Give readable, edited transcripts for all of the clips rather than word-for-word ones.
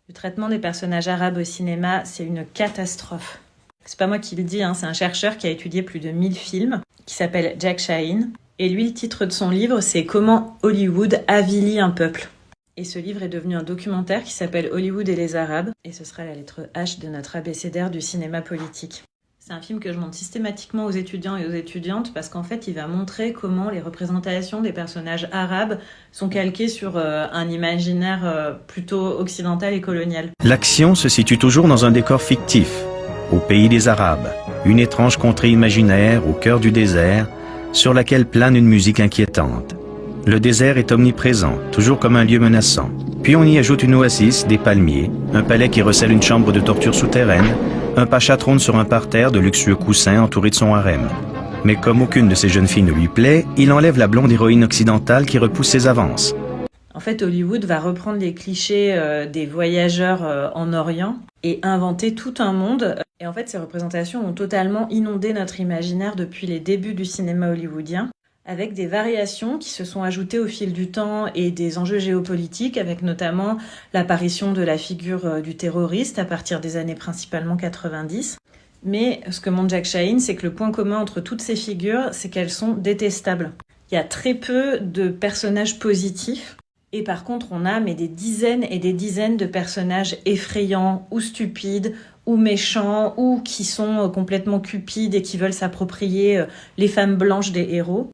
Le traitement des personnages arabes au cinéma, c'est une catastrophe. C'est pas moi qui le dis, c'est un chercheur qui a étudié plus de 1000 films, qui s'appelle Jack Shaheen. Et lui, le titre de son livre, c'est « Comment Hollywood avilit un peuple ». Et ce livre est devenu un documentaire qui s'appelle « Hollywood et les Arabes ». Et ce sera la lettre H de notre abécédaire du cinéma politique. C'est un film que je montre systématiquement aux étudiants et aux étudiantes parce qu'en fait, il va montrer comment les représentations des personnages arabes sont calquées sur un imaginaire plutôt occidental et colonial. L'action se situe toujours dans un décor fictif, au pays des Arabes, une étrange contrée imaginaire au cœur du désert, sur laquelle plane une musique inquiétante. Le désert est omniprésent, toujours comme un lieu menaçant. Puis on y ajoute une oasis, des palmiers, un palais qui recèle une chambre de torture souterraine, un pacha trône sur un parterre de luxueux coussins entouré de son harem. Mais comme aucune de ces jeunes filles ne lui plaît, il enlève la blonde héroïne occidentale qui repousse ses avances. En fait, Hollywood va reprendre les clichés des voyageurs en Orient et inventer tout un monde. Et en fait, ces représentations ont totalement inondé notre imaginaire depuis les débuts du cinéma hollywoodien, avec des variations qui se sont ajoutées au fil du temps et des enjeux géopolitiques, avec notamment l'apparition de la figure du terroriste à partir des années principalement 90. Mais ce que montre Jack Shaheen, c'est que le point commun entre toutes ces figures, c'est qu'elles sont détestables. Il y a très peu de personnages positifs. Et par contre, on a des dizaines et des dizaines de personnages effrayants ou stupides ou méchants ou qui sont complètement cupides et qui veulent s'approprier les femmes blanches des héros.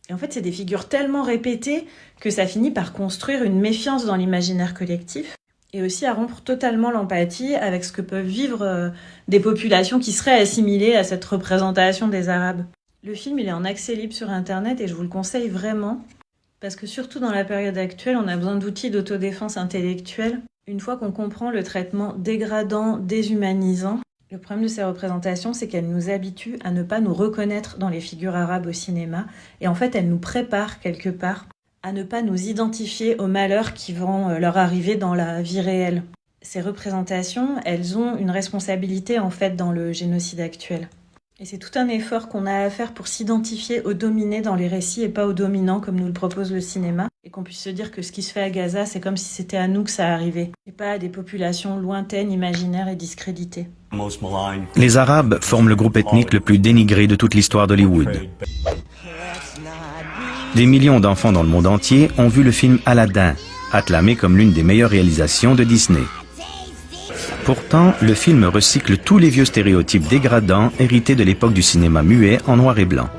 Et en fait, c'est des figures tellement répétées que ça finit par construire une méfiance dans l'imaginaire collectif et aussi à rompre totalement l'empathie avec ce que peuvent vivre des populations qui seraient assimilées à cette représentation des Arabes. Le film, il est en accès libre sur Internet et je vous le conseille vraiment. Parce que surtout dans la période actuelle, on a besoin d'outils d'autodéfense intellectuelle. Une fois qu'on comprend le traitement dégradant, déshumanisant, le problème de ces représentations, c'est qu'elles nous habituent à ne pas nous reconnaître dans les figures arabes au cinéma. Et en fait, elles nous préparent quelque part à ne pas nous identifier aux malheurs qui vont leur arriver dans la vie réelle. Ces représentations, elles ont une responsabilité en fait dans le génocide actuel. Et c'est tout un effort qu'on a à faire pour s'identifier aux dominés dans les récits et pas aux dominants comme nous le propose le cinéma. Et qu'on puisse se dire que ce qui se fait à Gaza, c'est comme si c'était à nous que ça arrivait. Et pas à des populations lointaines, imaginaires et discréditées. Les Arabes forment le groupe ethnique le plus dénigré de toute l'histoire d'Hollywood. Des millions d'enfants dans le monde entier ont vu le film Aladdin, acclamé comme l'une des meilleures réalisations de Disney. Pourtant, le film recycle tous les vieux stéréotypes dégradants hérités de l'époque du cinéma muet en noir et blanc.